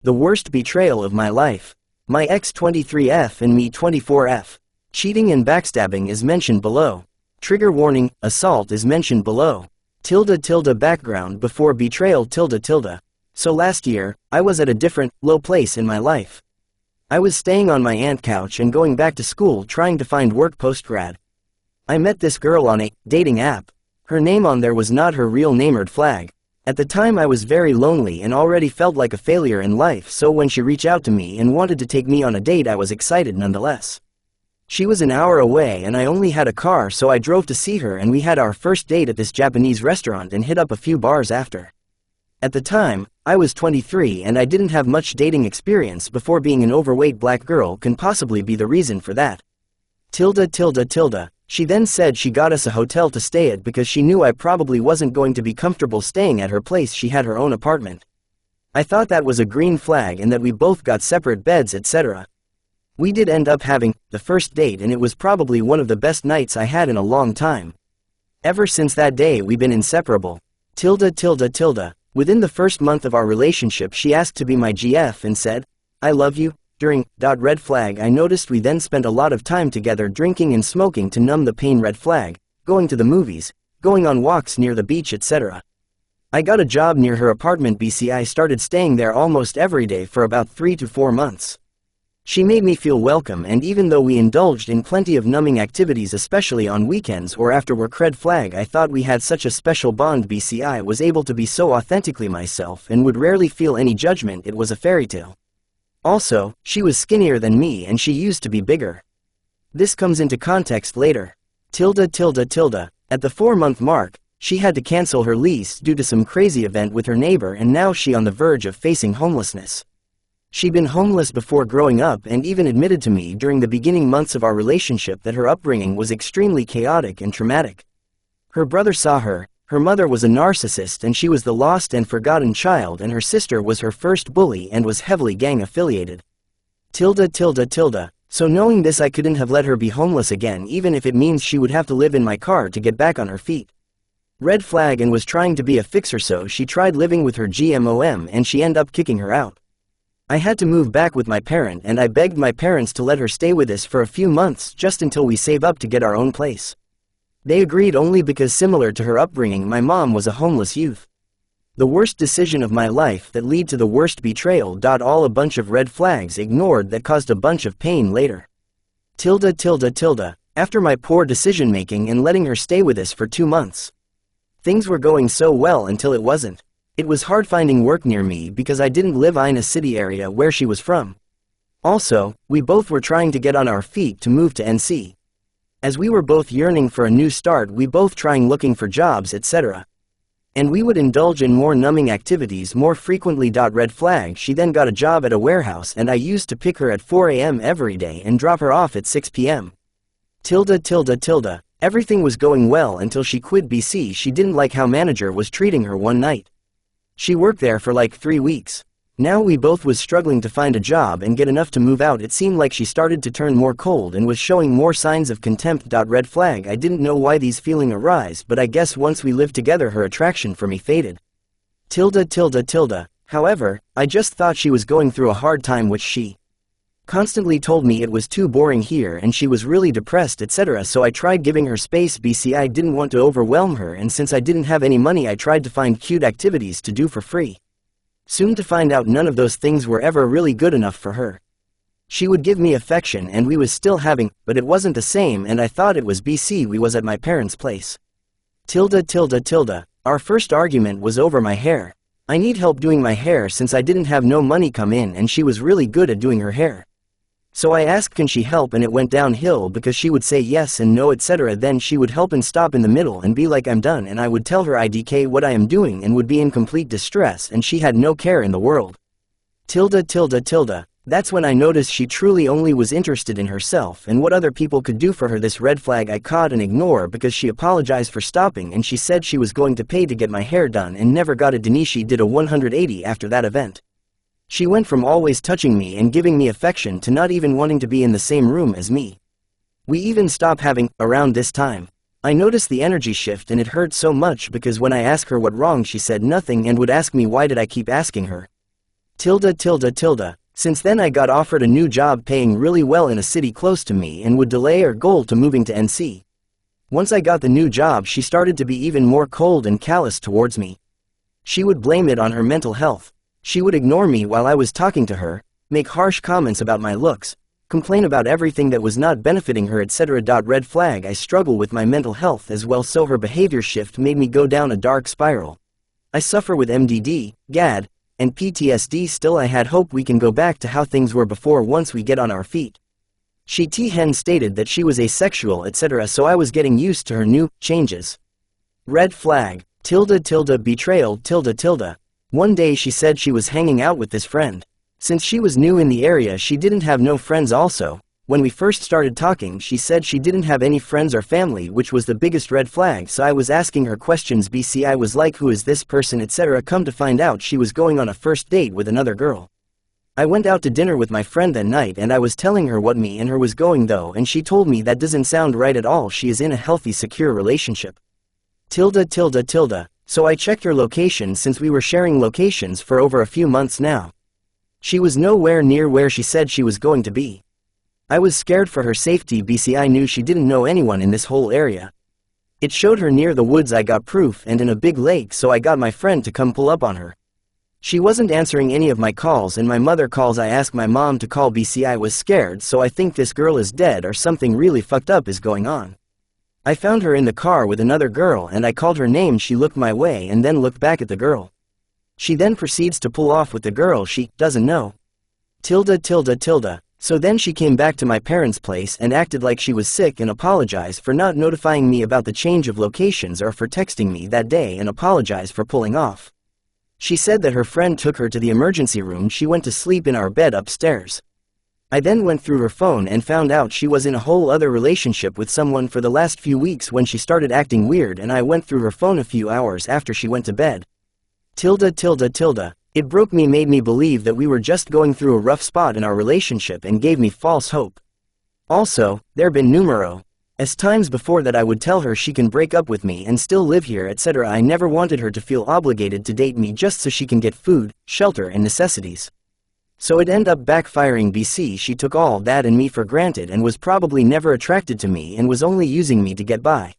The worst betrayal of my life. My ex 23F and me 24F. Cheating and backstabbing is mentioned below. Trigger warning, assault is mentioned below. Background before betrayal. So last year, I was at a different, low place in my life. I was staying on my aunt's couch and going back to school trying to find work post-grad. I met this girl on a dating app. Her name on there was not her real name. Red flag. At the time I was very lonely and already felt like a failure in life, so when she reached out to me and wanted to take me on a date, I was excited nonetheless. She was an hour away and I only had a car, so I drove to see her and we had our first date at this Japanese restaurant and hit up a few bars after. At the time, I was 23 and I didn't have much dating experience before being an overweight black girl can possibly be the reason for that. She then said she got us a hotel to stay at because she knew I probably wasn't going to be comfortable staying at her place. She had her own apartment. I thought that was a green flag and that we both got separate beds, etc. We did end up having the first date and it was probably one of the best nights I had in a long time. Ever since that day we've been inseparable. Within the first month of our relationship she asked to be my GF and said, "I love you." During red flag. I noticed we then spent a lot of time together drinking and smoking to numb the pain. Red flag. Going to the movies, going on walks near the beach, etc. I got a job near her apartment. I started staying there almost every day for about 3 to 4 months. She made me feel welcome, and even though we indulged in plenty of numbing activities especially on weekends or after work, red flag, I thought we had such a special bond. I was able to be so authentically myself and would rarely feel any judgment. It was a fairy tale. Also, she was skinnier than me and she used to be bigger. This comes into context later. At the 4-month mark, she had to cancel her lease due to some crazy event with her neighbor, and now she on the verge of facing homelessness. She'd been homeless before growing up and even admitted to me during the beginning months of our relationship that her upbringing was extremely chaotic and traumatic. Her brother saw her, her mother was a narcissist and she was the lost and forgotten child, and her sister was her first bully and was heavily gang affiliated. So knowing this, I couldn't have let her be homeless again, even if it means she would have to live in my car to get back on her feet. Red flag. And was trying to be a fixer, so she tried living with her GMOM and she ended up kicking her out. I had to move back with my parent and I begged my parents to let her stay with us for a few months just until we save up to get our own place. They agreed only because, similar to her upbringing, my mom was a homeless youth. The worst decision of my life that led to the worst betrayal. All a bunch of red flags ignored that caused a bunch of pain later. After my poor decision making and letting her stay with us for 2 months. Things were going so well until it wasn't. It was hard finding work near me because I didn't live in a city area where she was from. Also, we both were trying to get on our feet to move to NC. As we were both yearning for a new start, we both trying looking for jobs, etc. And we would indulge in more numbing activities more frequently. Red flag. She then got a job at a warehouse and I used to pick her at 4 a.m. every day and drop her off at 6 p.m. Everything was going well until she quit. She didn't like how manager was treating her one night. She worked there for like 3 weeks. Now we both was struggling to find a job and get enough to move out. It seemed like she started to turn more cold and was showing more signs of contempt. Red flag. I didn't know why these feelings arise, but I guess once we lived together her attraction for me faded. However, I just thought she was going through a hard time, which she constantly told me it was too boring here and she was really depressed, etc. So I tried giving her space. I didn't want to overwhelm her, and since I didn't have any money I tried to find cute activities to do for free. Soon to find out none of those things were ever really good enough for her. She would give me affection and we was still having, but it wasn't the same, and I thought it was we was at my parents' place. Our first argument was over my hair. I need help doing my hair since I didn't have no money come in, and she was really good at doing her hair. So I asked can she help, and it went downhill because she would say yes and no, etc. Then she would help and stop in the middle and be like I'm done, and I would tell her IDK what I am doing and would be in complete distress, and she had no care in the world. That's when I noticed she truly only was interested in herself and what other people could do for her. This red flag I caught and ignore because she apologized for stopping and she said she was going to pay to get my hair done and never got it done. She did a 180 after that event. She went from always touching me and giving me affection to not even wanting to be in the same room as me. We even stopped having around this time. I noticed the energy shift and it hurt so much because when I asked her what wrong she said nothing and would ask me why did I keep asking her. Since then I got offered a new job paying really well in a city close to me and would delay our goal to moving to NC. Once I got the new job, she started to be even more cold and callous towards me. She would blame it on her mental health. She would ignore me while I was talking to her, make harsh comments about my looks, complain about everything that was not benefiting her, etc. Red flag. I struggle with my mental health as well, so her behavior shift made me go down a dark spiral. I suffer with MDD, GAD, and PTSD. Still, I had hope we can go back to how things were before once we get on our feet. She stated that she was asexual, etc., so I was getting used to her new changes. Red flag. Betrayal. One day she said she was hanging out with this friend. Since she was new in the area, she didn't have no friends. Also, when we first started talking, she said she didn't have any friends or family, which was the biggest red flag. So I was asking her questions. I was like, who is this person, etc. Come to find out, she was going on a first date with another girl. I went out to dinner with my friend that night and I was telling her what me and her was going though, and she told me that doesn't sound right at all. She is in a healthy, secure relationship. So I checked her location since we were sharing locations for over a few months now. She was nowhere near where she said she was going to be. I was scared for her safety. I knew she didn't know anyone in this whole area. It showed her near the woods. I got proof and in a big lake, so I got my friend to come pull up on her. She wasn't answering any of my calls and my mother calls. I asked my mom to call. I was scared, so I think this girl is dead or something really fucked up is going on. I found her in the car with another girl and I called her name. She looked my way and then looked back at the girl. She then proceeds to pull off with the girl she doesn't know. So then she came back to my parents' place and acted like she was sick and apologized for not notifying me about the change of locations or for texting me that day and apologized for pulling off. She said that her friend took her to the emergency room. She went to sleep in our bed upstairs. I then went through her phone and found out she was in a whole other relationship with someone for the last few weeks when she started acting weird, and I went through her phone a few hours after she went to bed. It broke me, made me believe that we were just going through a rough spot in our relationship and gave me false hope. Also, there been numerous times before that I would tell her she can break up with me and still live here, etc. I never wanted her to feel obligated to date me just so she can get food, shelter and necessities. So it ended up backfiring. She took all that and me for granted and was probably never attracted to me and was only using me to get by.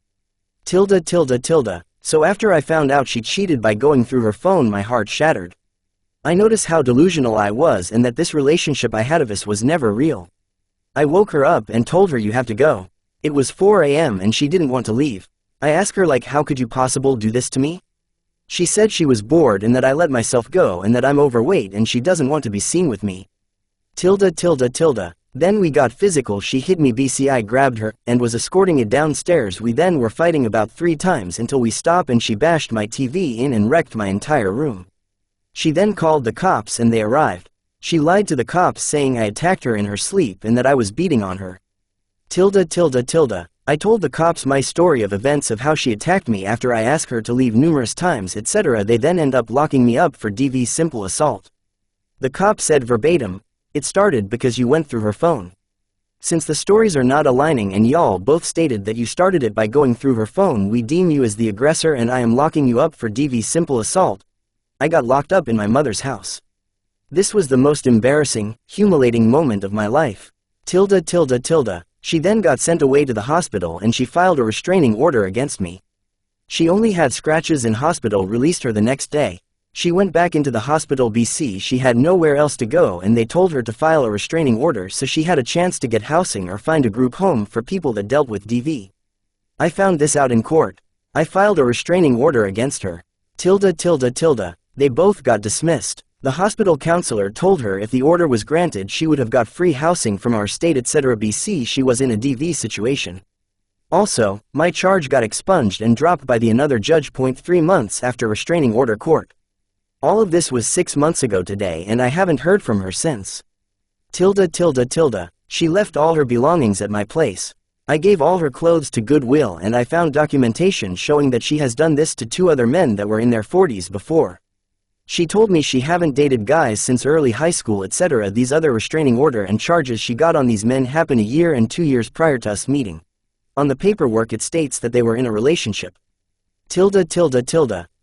So after I found out she cheated by going through her phone, my heart shattered. I noticed how delusional I was and that this relationship I had of us was never real. I woke her up and told her you have to go. It was 4 a.m. and she didn't want to leave. I asked her like, how could you possibly do this to me? She said she was bored and that I let myself go and that I'm overweight and she doesn't want to be seen with me. Then we got physical. She hit me. I grabbed her and was escorting it downstairs. We then were fighting about 3 times until we stopped and she bashed my TV in and wrecked my entire room. She then called the cops and they arrived. She lied to the cops saying I attacked her in her sleep and that I was beating on her. I told the cops my story of events of how she attacked me after I asked her to leave numerous times, etc. They then end up locking me up for DV simple assault. The cop said verbatim, "It started because you went through her phone. Since the stories are not aligning and y'all both stated that you started it by going through her phone, we deem you as the aggressor and I am locking you up for DV simple assault." I got locked up in my mother's house. This was the most embarrassing, humiliating moment of my life. She then got sent away to the hospital and she filed a restraining order against me. She only had scratches in hospital, released her the next day. She went back into the hospital. She had nowhere else to go and they told her to file a restraining order so she had a chance to get housing or find a group home for people that dealt with DV. I found this out in court. I filed a restraining order against her. They both got dismissed. The hospital counselor told her if the order was granted she would have got free housing from our state, etc. She was in a DV situation. Also, my charge got expunged and dropped by the another judge. 3 months after restraining order court. All of this was 6 months ago today and I haven't heard from her since. She left all her belongings at my place. I gave all her clothes to Goodwill and I found documentation showing that she has done this to 2 other men that were in their 40s before. She told me she haven't dated guys since early high school, etc. These other restraining order and charges she got on these men happened a year and 2 years prior to us meeting. On the paperwork it states that they were in a relationship.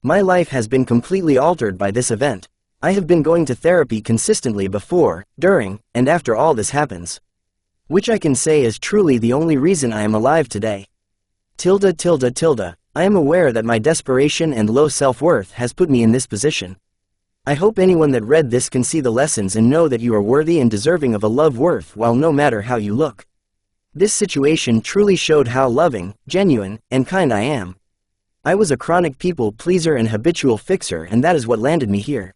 My life has been completely altered by this event. I have been going to therapy consistently before, during, and after all this happens. Which I can say is truly the only reason I am alive today. I am aware that my desperation and low self-worth has put me in this position. I hope anyone that read this can see the lessons and know that you are worthy and deserving of a love worthwhile no matter how you look. This situation truly showed how loving, genuine, and kind I am. I was a chronic people pleaser and habitual fixer, and that is what landed me here.